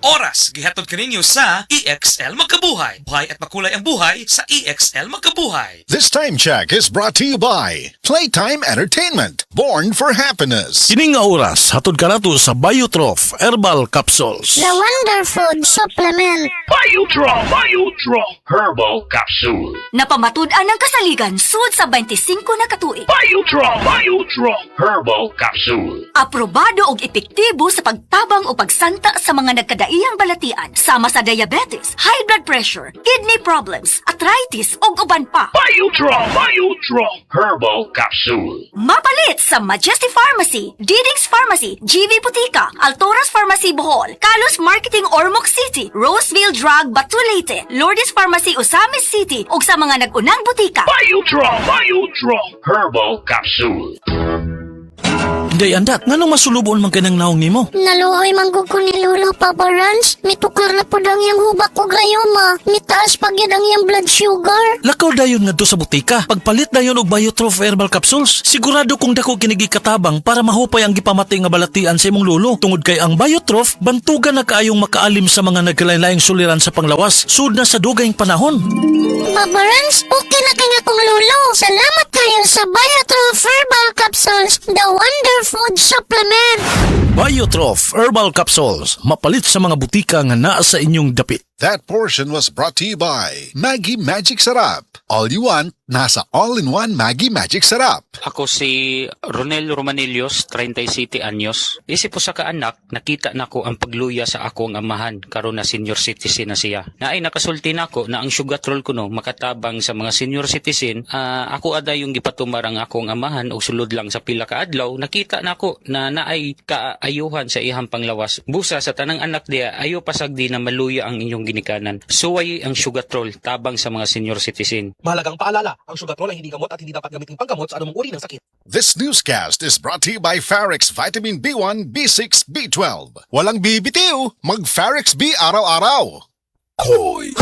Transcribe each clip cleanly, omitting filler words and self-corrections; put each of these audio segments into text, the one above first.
oras gihatod kaninyo sa EXL Magkabuhay. Buhay at makulay ang buhay sa EXL Magkabuhay. This time check is brought to you by Playtime Entertainment, born for happiness. Kining nga oras, hatod ka nato sa Biotrof Herbal Capsules. The Wonder Food Supplement. Biotrof Herbal Capsule. Napamatud-an ng kasaligan sud sa 25 na katuig. Biotrof Herbal Capsule. Aprobado og epektibo sa pagtabang o pagsanta sa mga nagkadaiyang balatian sama sa diabetes, high blood pressure, kidney problems, arthritis ug uban pa. Biotrof Herbal Capsule. Mapalit sa Majesty Pharmacy, Diding's Pharmacy, GV Butika, Altoras Pharmacy Bohol, Kalos Marketing Ormoc City, Roseville Drug Batulete, Lourdes Pharmacy Osamis City ug sa mga nag-unang butika. Biotrof Herbal Capsule. Day andat, nganong masulubon man kanang naong nimo? Naluoy manggug ko ni Lolo Papa Rans. Mitukar na po ang iyang hubak o grayoma. Mitaas pag yan ang iyang blood sugar. Lakaw dayon ngadto sa butika. Pagpalit dayon og Biotrof Herbal Capsules, sigurado kung dako kinigi katabang para mahupay ang gipamatay nga balatian sa imong lolo. Tungod kay ang Biotrof bantugan na kaayong makaalim sa mga nagkalain-laing suliran sa panglawas sud na sa dugayng panahon. Papa Rans, okay na kaya kong lolo. Salamat kayo sa Biotrof Herbal Capsules, the Wonder Food Supplement. Biotrof Herbal Capsules, mapalit sa mga butika nga naa sa inyong dapit. That portion was brought to you by Maggie Magic Sarap. All you want, nasa all-in-one Maggie Magic Sarap. Ako si Ronel Romanillos, 37 anyos. Isip po sa kaanak, nakita na ko ang pagluya sa akong amahan karon na senior citizen na siya. Naay nakasulti na ko na ang sugatrol ko no makatabang sa mga senior citizen. Ako ada yung gipatumar ang akong amahan o sulod lang sa pila ka adlaw. Nakita na ko na naay kaayuhan sa ihang panglawas. Busa sa tanang anak diya, ayo pasagdi na maluya ang inyong ginikanan. Suway ang sugatrol tabang sa mga senior citizen. Mahalagang paalala, ang sugatrol ay hindi gamot at hindi dapat gamitin panggamot sa anumang uri ng sakit. This newscast is brought to you by Farex Vitamin B1, B6, B12. Walang bibitiw, mag-Farex B araw-araw. Koy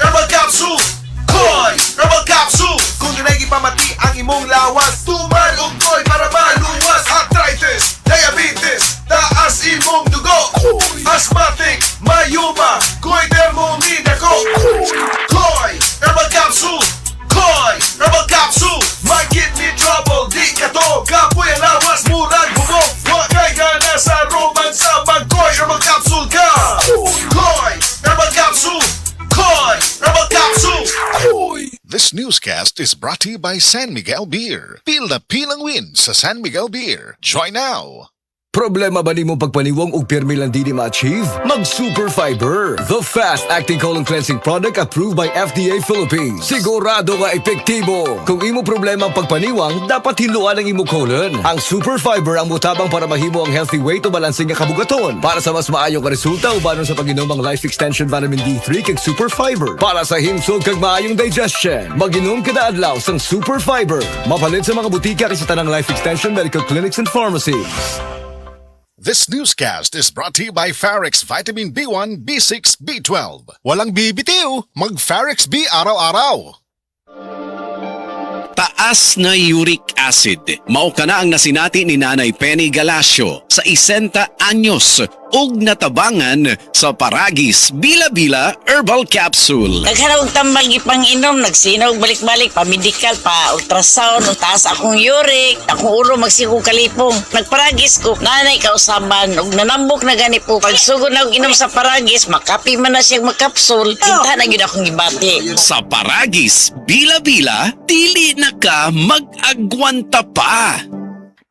Herbal Capsule! Koy Herbal Capsule! Kung ginay pamati ang imong lawas, tuman og koy para maluwas. Arthritis, diabetes, taas imong dugo, asthmatic, mayuma, koy thermomid ako. Koy Herbal Capsule! Koy Herbal Capsule! My kidney trouble, di ka to, kapoy ang lawas, murag bubog. Wakay ka na sa romansa, mag-Koy Herbal Capsule ka. Koy Herbal Capsule! Koy Herbal Capsule! This newscast is brought to you by San Miguel Beer. Pil na pilang win sa San Miguel Beer. Join now! Problema ba ni mo pagpaniwang og pirmi lang di ma-achieve? Mag Super Fiber, the fast-acting colon cleansing product approved by FDA Philippines. Sigurado nga epektibo. Kung imo problema ang pagpaniwang, dapat hiluan ang imo colon. Ang Super Fiber ang mutabang para mahimo ang healthy weight o balansing nga kabugaton. Para sa mas maayo nga resulta ubanon sa pag-inom ang Life Extension Vitamin D3 kag Super Fiber. Para sa himsog kag maayong digestion, mag-inom kada adlaw sang Super Fiber. Mapalit sa mga butika sa tanang Life Extension Medical Clinics and Pharmacies. This newscast is brought to you by Farex Vitamin B1, B6, B12. Walang bibitiw, mag-Farex B araw-araw. Taas na uric acid. Mao kana ang nasinati ni Nanay Penny Galasio sa 60 anyos ug natabangan sa Paragis Bila-Bila Herbal Capsule. Naghanap tambal gipang inom, nagsinaw balik-balik pa medical pa ultrasound, taas akong uric, akong ulo magsiko kalipong. Nagparagis ko, nanay kausaban ug nanambok na gani po. Pagsugod na og inom sa Paragis, makapi man na siya magkapsul, kinta na gyud akong gibati. Sa Paragis Bila-Bila, dili na ka mag-agwanta pa.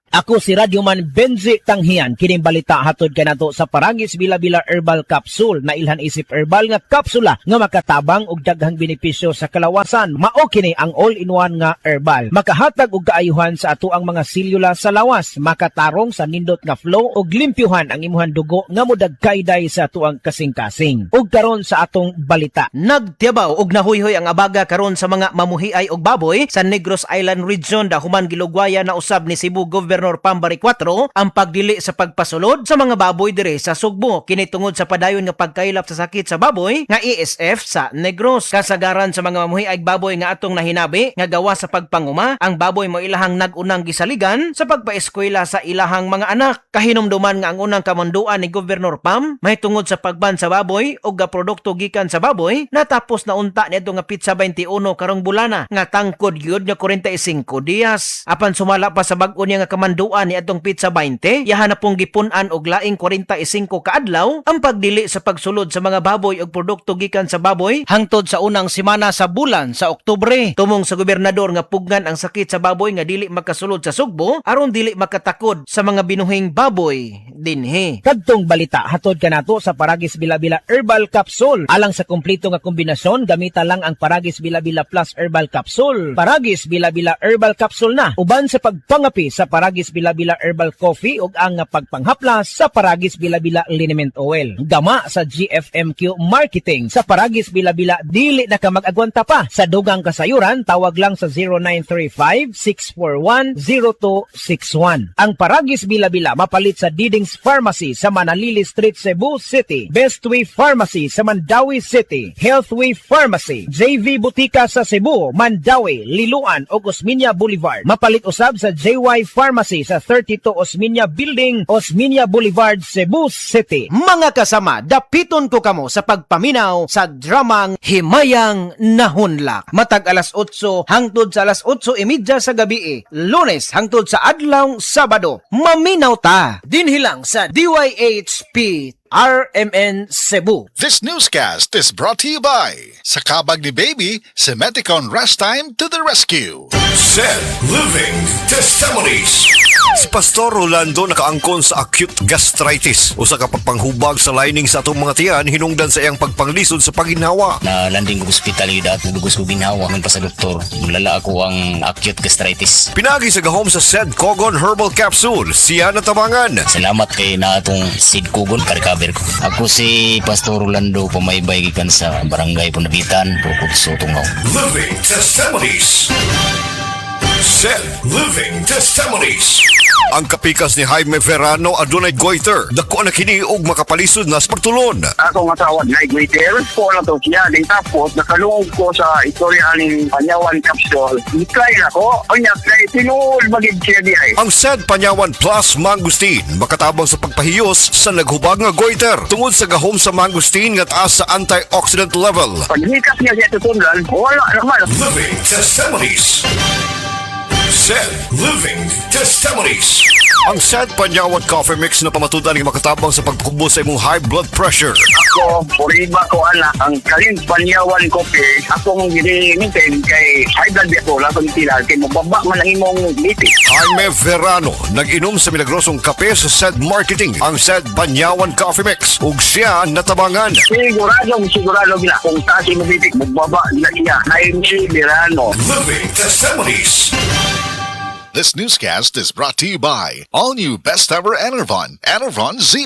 Ako si Radyoman Benzi Tanghian, kining balita hatod kay nato sa Paragis Bila-Bila Herbal Capsule na ilhan isip herbal nga kapsula nga makatabang og daghang benepisyo sa kalawasan. Mao kini ang all-in-one nga herbal. Makahatag og kaayuhan sa ato ang mga selula sa lawas, makatarong sa nindot nga flow og limpyuhan ang imuhang dugo nga modagkayday sa ato ang kasing-kasing. Ug karon sa atong balita, nagtiyabaw og nahuyhoy ang abaga karon sa mga mamuhiay og baboy sa Negros Island Region dahuman gilugwaya na usab ni Cebu Government Gobernador Pambari 4 ang pagdili sa pagpasulod sa mga baboy dire sa Sugbo kini tungod sa padayon nga pagkailap sa sakit sa baboy nga ESF sa Negros. Kasagaran sa mga mamuhiag baboy nga atong nahinabi nga gawa sa pagpanguma, ang baboy mo ilahang nag-unang gisaligan sa pagpaeskwela sa ilahang mga anak. Kahinumduman nga ang unang kamanduan ni Gobernador Pam may tungod sa pagban sa baboy o ga produkto gikan sa baboy natapos na unta nito nga pizza 21 karong bulana nga tangkod gyud nga 45 dias. Apan sumala pa sa bag-o niya nga kamanduan ni atong pizza 20, yahan na pong gipun-an og laing 45 kaadlaw ang pagdili sa pagsulod sa mga baboy og produkto gikan sa baboy hangtod sa unang semana sa bulan sa Oktubre. Tumong sa gobernador nga pugnan ang sakit sa baboy nga dili makasulod sa Sugbo aron dili makatakod sa mga binuhing baboy dinhi. Kadtong balita hatod kanato sa Paragis Bila-Bila Herbal Capsule. Alang sa kumpleto nga kombinasyon, gamita lang ang Paragis Bila-Bila Plus Herbal Capsule. Paragis Bila-Bila Herbal Capsule na uban sa pagpangapi sa Paragis Bila-Bila Herbal Coffee ug ang pagpanghaplas sa Paragis Bila-Bila Liniment Oil. Gama sa GFMQ Marketing sa Paragis Bila-Bila dili na ka mag-agwanta pa. Sa dugang kasayuran, tawag lang sa 0935-641-0261. Ang Paragis Bila-Bila mapalit sa Diding's Pharmacy sa Manalili Street, Cebu City. Bestway Pharmacy sa Mandawi City. Healthway Pharmacy, JV Butika sa Cebu, Mandawi, Liloan o Osmeña Boulevard. Mapalit usab sa JY Pharmacy sa 32 Osmeña Building, Osmeña Boulevard, Cebu City. Mga kasama, dapiton ko kamo sa pagpaminaw sa dramang Himayang Nahunlak. Matag alas 8 hangtod sa alas 8:30 sa gabi, Lunes hangtod sa adlaw Sabado. Maminaw ta dinhilang sa DYHP RMN Cebu. This newscast is brought to you by sa kabag ni Baby, si Meticon Rest Time to the rescue. Said Living Testimonies. Si Pastor Rolando nakaangkon sa acute gastritis. Usa ka pagpanghubag sa lining sa atong mga tiyan hinungdan sa iyang pagpanglisod sa paginawa. Na landing ko ospitalidad, dugos ko ginawa man pa sa doktor. Mulala ako ang acute gastritis. Pinagi sa gahom sa Said Kogon Herbal Capsule, siya natabangan. Salamat kay na atong Sid Kugon ka-recover ko. Ako si Pastor Rolando, pumaybay gikan sa Barangay Punabitan, Bukod sa Tungaw. Living Testimonies. Said Living Testimonies. Ang kapikas ni Jaime Verano adunay goiter. Dako na kini og makapalisod na sa pagtulon. Ako nga tawag na goiter. Po na to siya. Din tapos nakalungog ko sa istorya ng Panyawan Capsule. Ikay na ko. Onya kay tinuol magid siya di ay. Ang Said Panyawan Plus Mangustin makatabang sa pagpahiyos sa naghubag nga goiter tungod sa gahom sa mangustin nga taas sa antioxidant level. Paghikas niya siya tutundan, wala naman. Living Testimonies. Said Living Testimonies. Ang Said Panyawan Coffee Mix na pamatudan ng makatabang sa pagkubo sa imong high blood pressure. Ako, puriba ko ana, ang Kalin Panyawan Coffee, akong ginimintin kay high blood ako, lakong tila, kay mababa man ang imong litis. Jaime Verano, nag-inom sa milagrosong kape sa Said Marketing, ang Said Panyawan Coffee Mix, ug siya natabangan. Sigurado gina, kung tasi mo bitik, magbaba gina niya, Jaime Verano. Living Testimonies. This newscast is brought to you by all new best ever Enervon, Enervon Z+.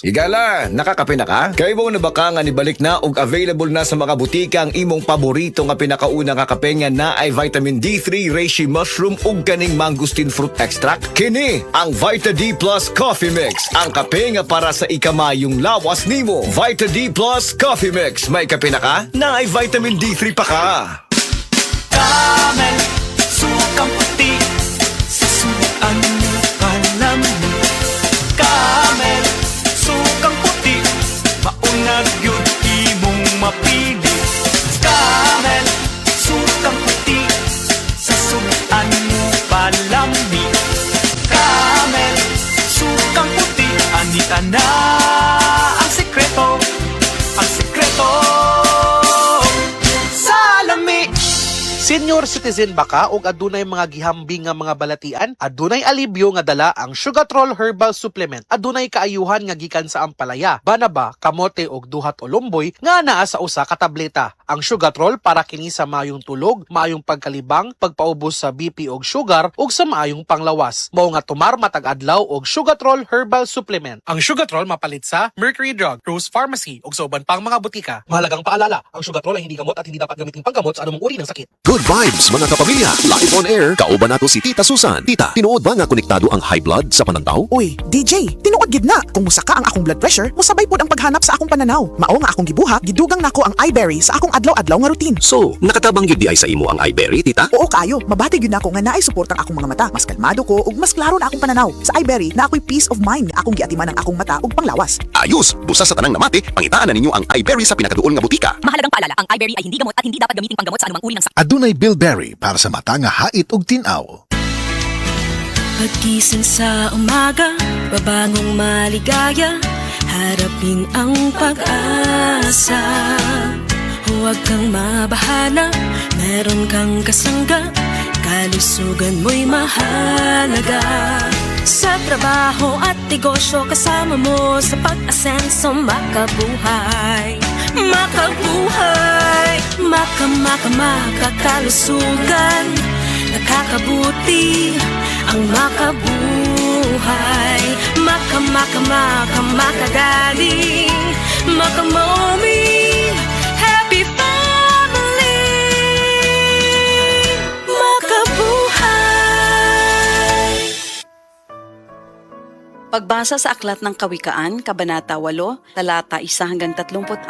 Higala, nakakape na ka? Kaya mo na baka nga nibalik na ug available na sa mga butika ang imong paborito nga pinakauna nga kape nga na ay vitamin D3, reishi mushroom ug kaning mangosteen fruit extract? Kini ang Vita D Plus Coffee Mix, ang kape nga para sa ikamayong lawas nimo. Vita D Plus Coffee Mix, may kape na ka? Na ay vitamin D3 pa ka. Camel, sukang puti, sasuan mo palamig. Camel, sukang puti, maunag yun imong mapili. Camel, sukang puti, sasuan mo palamig. Camel, sukang puti, anita na ang sekreto, ang sekreto. Salami! Senior citizen ba ka o adunay mga gihambing nga mga balatian? Adunay alibyo nga dala ang Sugatrol Herbal Supplement. Adunay kaayuhan nga gikan sa ampalaya, banaba, kamote og duhat o lumboy nga naa sa usa ka tableta. Ang Sugatrol para kini sa maayong tulog, maayong pagkalibang, pagpaubos sa BP og sugar ug sa maayong panglawas. Mao nga tumar matag adlaw og Sugatrol Herbal Supplement. Ang Sugatrol mapalit sa Mercury Drug, Rose Pharmacy ug sa uban pang mga butika. Mahalagang paalala, ang Sugatrol ay hindi gamot at hindi dapat gamitin panggamot sa anumang uri ng sakit. Goodbye vibes mga kapamilya. Live on air, kauban nato si Tita Susan. Tita, tinuod ba nga konektado ang high blood sa panantaw? Uy, DJ, tinuod gid na. Kung musaka ang akong blood pressure, musabay pod ang paghanap sa akong pananaw. Mao nga akong gibuhat, gidugang nako ang iBerry sa akong adlaw-adlaw nga routine. So, nakatabang yun di ay sa imo ang iBerry, Tita? Oo kayo, mabati gyud nako nga naay suportang akong mga mata. Mas kalmado ko ug mas klaro na akong pananaw. Sa iBerry na ako'y peace of mind nga akong giatiman ang akong mata ug panglawas. Ayos! Busa sa tanang namati, pangitaan na ninyo ang iBerry sa pinakaduol nga butika. Mahalagang paalala, ang iBerry ay hindi gamot at hindi dapat gamiting panggamot sa anumang uri ng sakit. Adunay Bilberry para sa mata nga hait ug tinaw. Pagkising sa umaga, babangong maligaya, harapin ang pag-asa. Huwag kang mabahala, meron kang kasangga, kalusugan mo'y mahalaga. Sa trabaho at negosyo, kasama mo sa pag-asenso, makabuhay. Makabuhay, makakalusugan, nakakabuti ang makabuhay. Makagaling, makamomi, happy family. Makabuhay. Pagbasa sa Aklat ng Kawikaan, Kabanata 8, Talata 1 hanggang 36.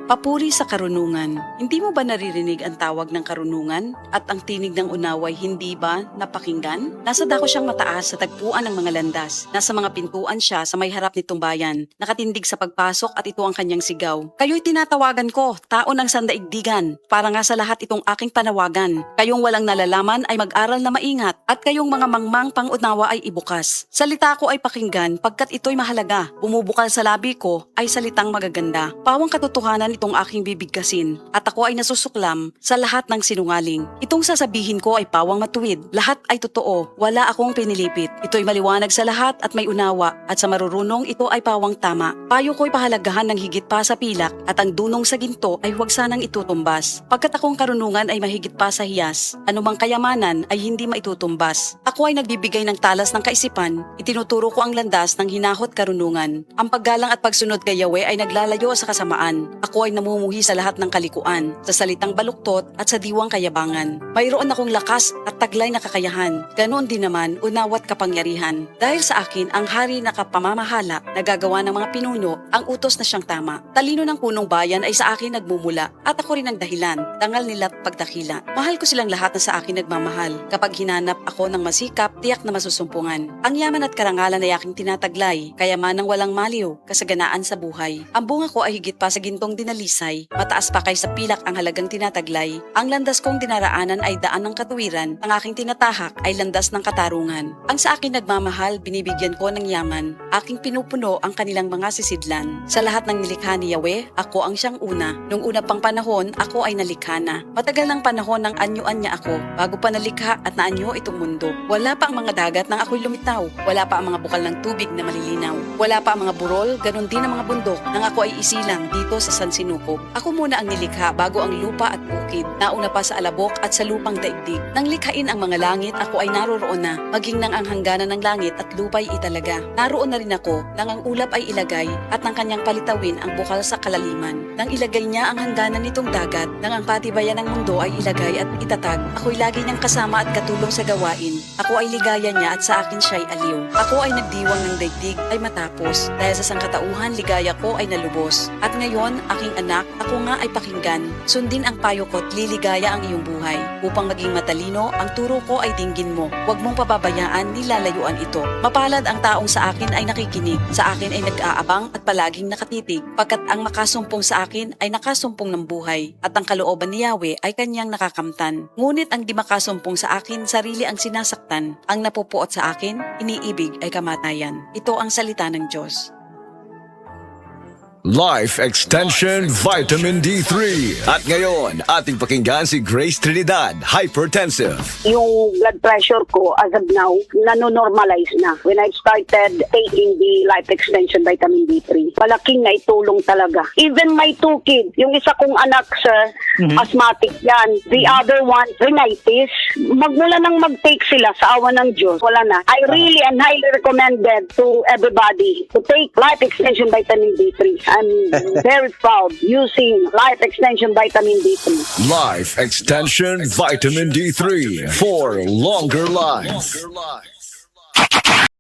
Papuri sa karunungan. Hindi mo ba naririnig ang tawag ng karunungan at ang tinig ng unaway hindi ba napakinggan? Nasa dako siyang mataas sa tagpuan ng mga landas. Nasa mga pintuan siya sa may harap nitong bayan. Nakatindig sa pagpasok at ito ang kanyang sigaw. Kayo'y tinatawagan ko, tao ng sandaigdigan. Para nga sa lahat itong aking panawagan. Kayong walang nalalaman ay mag-aral na maingat at kayong mga mangmang pangunawa ay ibukas. Salita ko ay pakinggan pagkat ito'y mahalaga. Bumubukal sa labi ko ay salitang magaganda. Pawang katotohanan itong aking bibigkasin at ako ay nasusuklam sa lahat ng sinungaling. Itong sasabihin ko ay pawang matuwid. Lahat ay totoo. Wala akong pinilipit. Ito'y maliwanag sa lahat at may unawa at sa marurunong ito ay pawang tama. Payo ko'y pahalagahan ng higit pa sa pilak at ang dunong sa ginto ay huwag sanang itutumbas. Pagkat akong karunungan ay mahigit pa sa hiyas, anumang kayamanan ay hindi maitutumbas. Ako ay nagbibigay ng talas ng kaisipan. Itinuturo ko ang landas ng hinahot karunungan. Ang paggalang at pagsunod kay Yahweh ay naglalayo sa kasamaan. Ako ay namumuhi sa lahat ng kalikuan, sa salitang baluktot at sa diwang kayabangan. Mayroon akong lakas at taglay na kakayahan. Ganoon din naman, unawat kapangyarihan. Dahil sa akin, ang hari na kapamamahala, nagagawa ng mga pinuno, ang utos na siyang tama. Talino ng punong bayan ay sa akin nagmumula at ako rin ang dahilan, dangal nila't pagdakila. Mahal ko silang lahat na sa akin nagmamahal. Kapag hinanap ako ng masikap, tiyak na masusumpungan. Ang yaman at karangalan ay aking tinataglay, kayamanang walang maliw, kasaganaan sa buhay. Ang bunga ko ay higit pa sa gintong dinalisay, mataas pa kaysa pilak ang halagang tinataglay. Ang landas kong dinaraanan ay daan ng katuwiran, ang aking tinatahak ay landas ng katarungan. Ang sa akin nagmamahal, binibigyan ko ng yaman, aking pinupuno ang kanilang mga sisidlan. Sa lahat ng nilikha ni Yahweh, ako ang siyang una. Nung una pang panahon, ako ay nalikha na. Matagal ng panahon nang anyuan niya ako, bago pa nalikha at naanyo itong mundo. Wala pa ang mga dagat nang ako'y lumitaw, wala pa ang mga bukal ng tubig na malilinaw. Wala pa ang mga burol, ganun din ang mga bundok nang ako ay isilang dito sa San Sinukob. Ako muna ang nilikha bago ang lupa at bukid. Nauna pa sa alabok at sa lupang daigdig. Nang likhain ang mga langit, ako ay naroroon na. Maging nang ang hangganan ng langit at lupa'y italaga. Naroon na rin ako nang ang ulap ay ilagay at nang kanyang palitawin ang bukal sa kalaliman. Nang ilagay niya ang hangganan nitong dagat, nang ang patibayan ng mundo ay ilagay at itatag, ako'y lagi niyang kasama at katulong sa gawain. Ako ay ligaya niya at sa akin siya'y aliw. Ako ay nagdiwang ng daigdig ay matapos. Dahil sa sangkatauhan, ligaya ko ay nalubos. At ngayon, aking anak, ako nga ay pakinggan. Sundin ang payo ko't liligaya ang iyong buhay. Upang maging matalino, ang turo ko ay dinggin mo. Huwag mong pababayaan, nilalayuan ito. Mapalad ang taong sa akin ay nakikinig. Sa akin ay nag-aabang at palaging nakatitig. Pagkat ang makasumpong sa akin ay nakasumpong ng buhay. At ang kalooban ni Yahweh ay kanyang nakakamtan. Ngunit ang di makasumpong sa akin, sarili ang sinasaktan. Ang napupuot sa akin, iniibig ay kamatayan. Ito ang salita ng Diyos. Life Extension Vitamin D3. At ngayon, ating pakinggan si Grace Trinidad, hypertensive. Yung blood pressure ko as of now, nanonormalize na. When I started taking the Life Extension Vitamin D3, malaking naitulong talaga. Even my 2 kids, yung isa kong anak, sir, asthmatic yan. The other one, rhinitis. Magmula nang mag-take sila sa awa ng Diyos, wala na. I really and highly recommended to everybody to take Life Extension Vitamin D3. I'm very proud using Life Extension Vitamin D3. Life Extension Vitamin D3 for longer life.